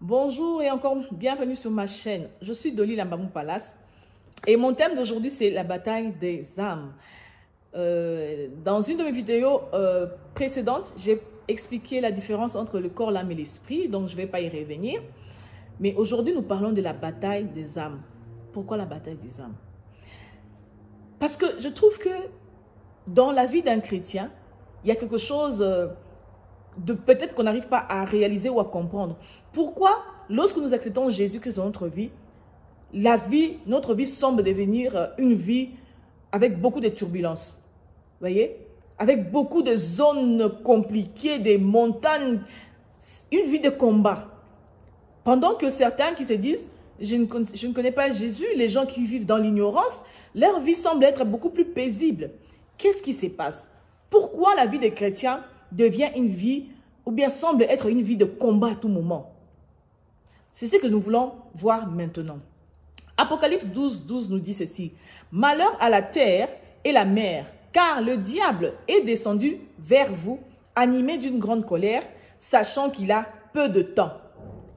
Bonjour et encore bienvenue sur ma chaîne. Je suis Dolly Lambamou Palace et mon thème d'aujourd'hui c'est la bataille des âmes. Dans une de mes vidéos précédentes, j'ai expliqué la différence entre le corps, l'âme et l'esprit, donc je ne vais pas y revenir. Mais aujourd'hui, nous parlons de la bataille des âmes. Pourquoi la bataille des âmes? Parce que je trouve que dans la vie d'un chrétien, il y a quelque chose de peut-être qu'on n'arrive pas à réaliser ou à comprendre. Pourquoi, lorsque nous acceptons Jésus-Christ dans notre vie, notre vie semble devenir une vie avec beaucoup de turbulences. Vous voyez? Avec beaucoup de zones compliquées, des montagnes, une vie de combat. Pendant que certains qui se disent, je ne connais pas Jésus, les gens qui vivent dans l'ignorance, leur vie semble être beaucoup plus paisible. Qu'est-ce qui se passe? Pourquoi la vie des chrétiens devient une vie, ou bien semble être une vie de combat à tout moment? C'est ce que nous voulons voir maintenant. Apocalypse 12, 12 nous dit ceci. « Malheur à la terre et la mer, car le diable est descendu vers vous, animé d'une grande colère, sachant qu'il a peu de temps. »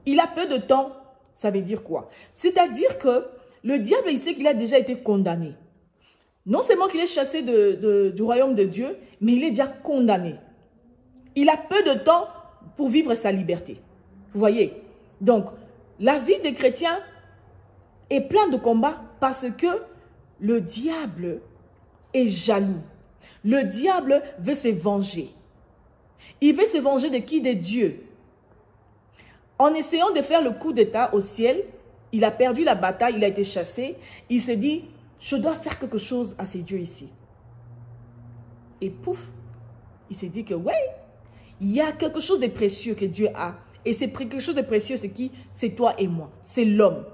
Il a peu de temps, ça veut dire quoi? C'est-à-dire que le diable, il sait qu'il a déjà été condamné. Non seulement qu'il est chassé du royaume de Dieu, mais il est déjà condamné. Il a peu de temps pour vivre sa liberté. Vous voyez? Donc, la vie des chrétiens est pleine de combats parce que le diable est jaloux. Le diable veut se venger. Il veut se venger de qui? De Dieu. En essayant de faire le coup d'état au ciel, il a perdu la bataille, il a été chassé. Il s'est dit, je dois faire quelque chose à ces dieux ici. Et pouf, il s'est dit que ouais, il y a quelque chose de précieux que Dieu a. Et c'est quelque chose de précieux, c'est qui? C'est toi et moi, c'est l'homme.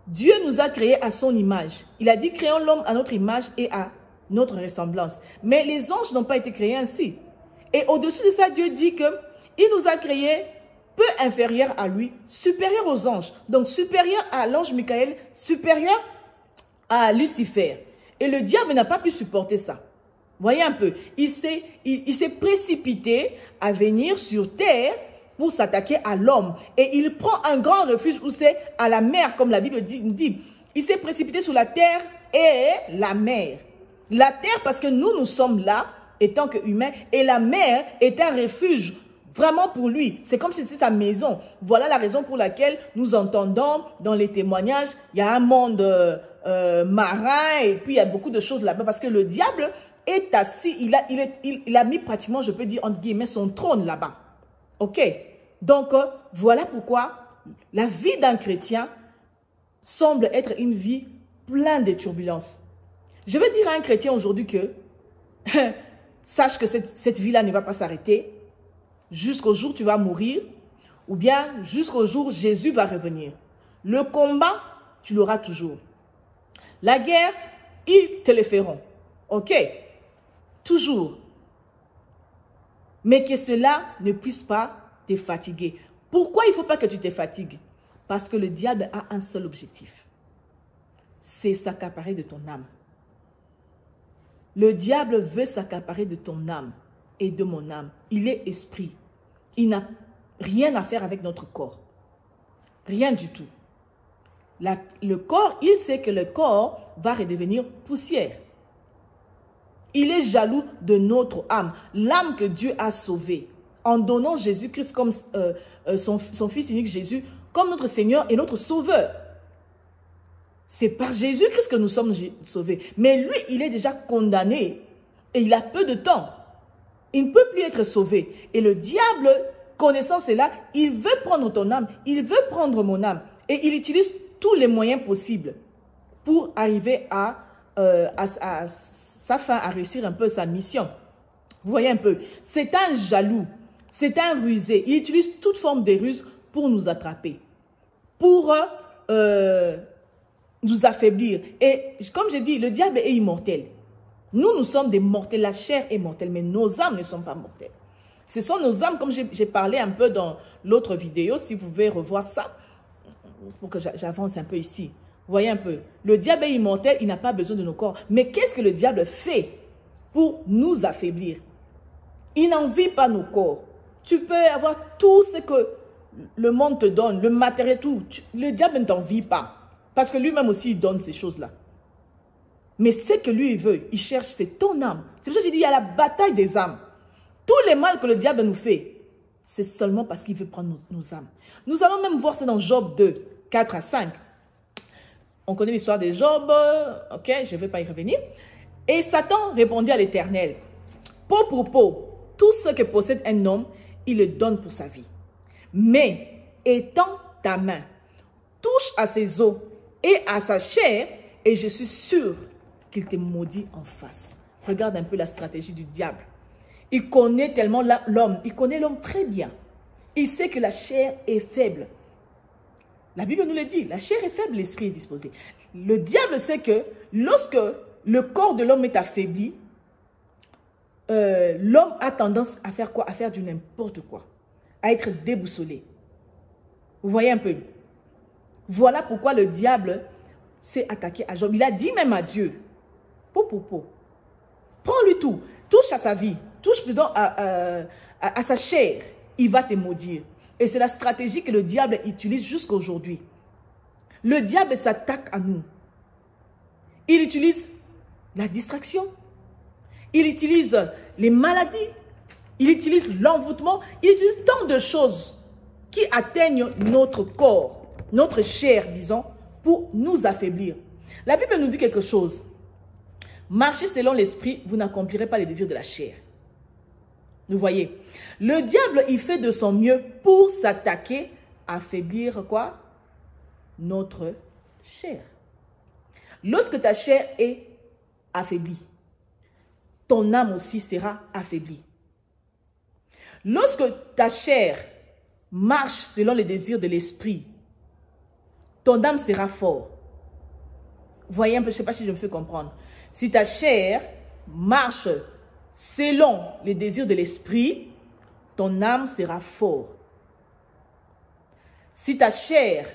Dieu nous a créés à son image. Il a dit, créons l'homme à notre image et à notre ressemblance. Mais les anges n'ont pas été créés ainsi. Et au-dessus de ça, Dieu dit que il nous a créés peu inférieurs à lui, supérieurs aux anges. Donc supérieurs à l'ange Michael, supérieurs à Lucifer. Et le diable n'a pas pu supporter ça. Voyez un peu, il s'est précipité à venir sur terre pour s'attaquer à l'homme. Et il prend un grand refuge où c'est à la mer, comme la Bible nous dit. Il s'est précipité sur la terre et la mer. La terre parce que nous sommes là, étant qu'humains, et la mer est un refuge vraiment pour lui. C'est comme si c'était sa maison. Voilà la raison pour laquelle nous entendons dans les témoignages, il y a un monde marin et puis il y a beaucoup de choses là-bas parce que le diable est assis, il a mis pratiquement, je peux dire, entre guillemets, son trône là-bas. Ok? Donc, voilà pourquoi la vie d'un chrétien semble être une vie pleine de turbulences. Je veux dire à un chrétien aujourd'hui que sache que cette vie-là ne va pas s'arrêter jusqu'au jour où tu vas mourir ou bien jusqu'au jour où Jésus va revenir. Le combat, tu l'auras toujours. La guerre, ils te le feront. Ok? Toujours. Mais que cela ne puisse pas te fatiguer. Pourquoi il ne faut pas que tu te fatigues? Parce que le diable a un seul objectif. C'est s'accaparer de ton âme. Le diable veut s'accaparer de ton âme et de mon âme. Il est esprit. Il n'a rien à faire avec notre corps. Rien du tout. Le corps, il sait que le corps va redevenir poussière. Il est jaloux de notre âme, l'âme que Dieu a sauvée, en donnant Jésus-Christ comme son Fils unique Jésus, comme notre Seigneur et notre Sauveur. C'est par Jésus-Christ que nous sommes sauvés. Mais lui, il est déjà condamné et il a peu de temps. Il ne peut plus être sauvé. Et le diable, connaissant cela, il veut prendre ton âme, il veut prendre mon âme. Et il utilise tous les moyens possibles pour arriver à sa fin, à réussir un peu sa mission. Vous voyez un peu, c'est un jaloux, c'est un rusé. Il utilise toute forme de ruse pour nous attraper, pour nous affaiblir. Et comme je dis, le diable est immortel. Nous sommes des mortels, la chair est mortelle, mais nos âmes ne sont pas mortelles. Ce sont nos âmes, comme j'ai parlé un peu dans l'autre vidéo, si vous pouvez revoir ça, pour que j'avance un peu ici. Vous voyez un peu, le diable est immortel, il n'a pas besoin de nos corps. Mais qu'est-ce que le diable fait pour nous affaiblir? Il n'envie pas nos corps. Tu peux avoir tout ce que le monde te donne, le matériel, tout. Le diable ne t'envie pas. Parce que lui-même aussi, il donne ces choses-là. Mais ce que lui, il veut, il cherche, c'est ton âme. C'est pour ça que je dis, il y a la bataille des âmes. Tous les mal que le diable nous fait, c'est seulement parce qu'il veut prendre nos âmes. Nous allons même voir ça dans Job 2, 4 à 5. On connaît l'histoire de Job, ok, je ne vais pas y revenir. Et Satan répondit à l'Éternel, peau pour peau, tout ce que possède un homme, il le donne pour sa vie. Mais étends ta main, touche à ses os et à sa chair, et je suis sûr qu'il te maudit en face. Regarde un peu la stratégie du diable. Il connaît tellement l'homme, il connaît l'homme très bien. Il sait que la chair est faible. La Bible nous le dit, la chair est faible, l'esprit est disposé. Le diable sait que lorsque le corps de l'homme est affaibli, l'homme a tendance à faire quoi? À faire du n'importe quoi. À être déboussolé. Vous voyez un peu? Voilà pourquoi le diable s'est attaqué à Job. Il a dit même à Dieu, peau pour peau, prends-lui tout, touche à sa vie, touche plutôt à sa chair, il va te maudire. Et c'est la stratégie que le diable utilise jusqu'à aujourd'hui. Le diable s'attaque à nous. Il utilise la distraction. Il utilise les maladies. Il utilise l'envoûtement. Il utilise tant de choses qui atteignent notre corps, notre chair, disons, pour nous affaiblir. La Bible nous dit quelque chose. Marchez selon l'esprit, vous n'accomplirez pas les désirs de la chair. Vous voyez, le diable, il fait de son mieux pour s'attaquer, affaiblir quoi? Notre chair. Lorsque ta chair est affaiblie, ton âme aussi sera affaiblie. Lorsque ta chair marche selon les désirs de l'esprit, ton âme sera forte. Vous voyez un peu, je ne sais pas si je me fais comprendre. Si ta chair marche selon les désirs de l'esprit, ton âme sera forte. Si ta chair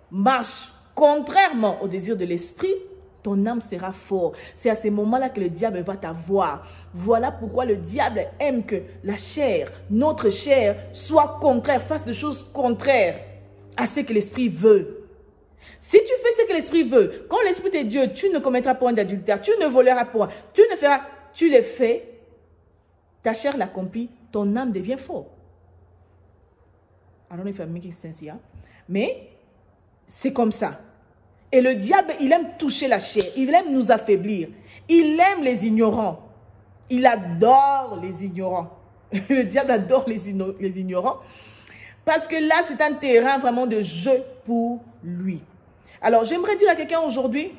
marche contrairement aux désirs de l'esprit, ton âme sera forte. C'est à ce moment-là que le diable va t'avoir. Voilà pourquoi le diable aime que la chair, notre chair, soit contraire, fasse des choses contraires à ce que l'esprit veut. Si tu fais ce que l'esprit veut, quand l'esprit est Dieu, tu ne commettras point d'adultère, tu ne voleras point, tu ne feras, tu le fais, ta chair l'accomplit, ton âme devient forte. I don't know if I'm making sense here. Mais c'est comme ça. Et le diable, il aime toucher la chair, il aime nous affaiblir, il aime les ignorants, il adore les ignorants. Le diable adore les ignorants parce que là, c'est un terrain vraiment de jeu pour lui. Alors, j'aimerais dire à quelqu'un aujourd'hui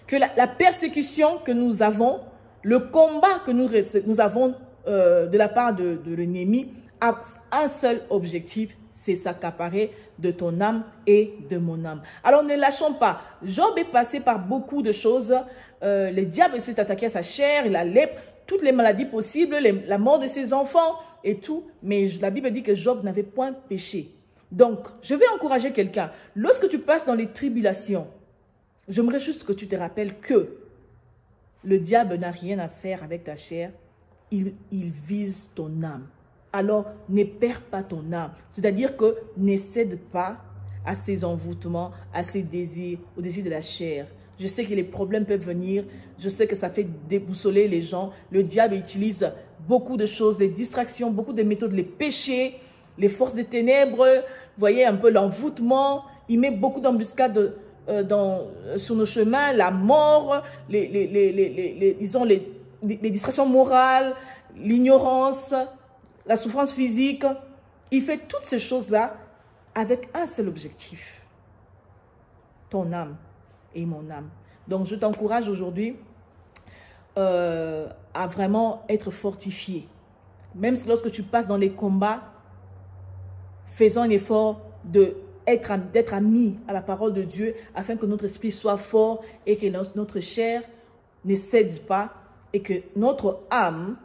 que la persécution que nous avons, le combat que nous avons de la part de l'ennemi a un seul objectif, c'est s'accaparer de ton âme et de mon âme. Alors, ne lâchons pas. Job est passé par beaucoup de choses. Le diable s'est attaqué à sa chair, la lèpre, toutes les maladies possibles, la mort de ses enfants et tout. Mais la Bible dit que Job n'avait point péché. Donc, je vais encourager quelqu'un. Lorsque tu passes dans les tribulations, j'aimerais juste que tu te rappelles que le diable n'a rien à faire avec ta chair. Il vise ton âme. Alors, ne perds pas ton âme. C'est-à-dire que ne cède pas à ses envoûtements, à ses désirs, aux désirs de la chair. Je sais que les problèmes peuvent venir. Je sais que ça fait déboussoler les gens. Le diable utilise beaucoup de choses, les distractions, beaucoup de méthodes, les péchés, les forces des ténèbres. Vous voyez un peu l'envoûtement. Il met beaucoup d'embuscades sur nos chemins, la mort, disons les distractions morales, l'ignorance, la souffrance physique. Il fait toutes ces choses-là avec un seul objectif. Ton âme et mon âme. Donc, je t'encourage aujourd'hui à vraiment être fortifié. Même si lorsque tu passes dans les combats, faisons un effort d'être amis à la parole de Dieu afin que notre esprit soit fort et que notre chair ne cède pas et que notre âme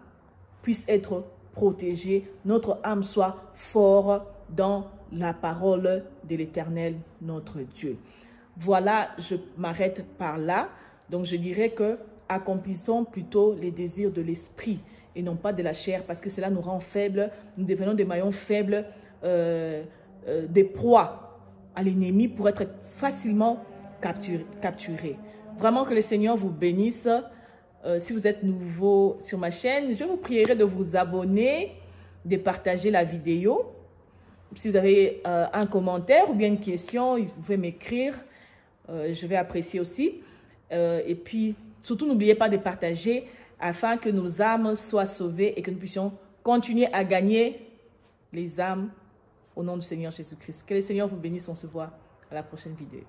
puisse être protégée, notre âme soit fort dans la parole de l'Éternel, notre Dieu. Voilà, je m'arrête par là. Donc, je dirais que accomplissons plutôt les désirs de l'esprit et non pas de la chair parce que cela nous rend faibles. Nous devenons des maillons faibles des proies à l'ennemi pour être facilement capturés. Vraiment que le Seigneur vous bénisse. Si vous êtes nouveau sur ma chaîne, je vous prierai de vous abonner, de partager la vidéo. Si vous avez un commentaire ou bien une question, vous pouvez m'écrire. Je vais apprécier aussi. Et puis, surtout, n'oubliez pas de partager afin que nos âmes soient sauvées et que nous puissions continuer à gagner les âmes au nom du Seigneur Jésus-Christ. Que le Seigneur vous bénisse. On se voit à la prochaine vidéo.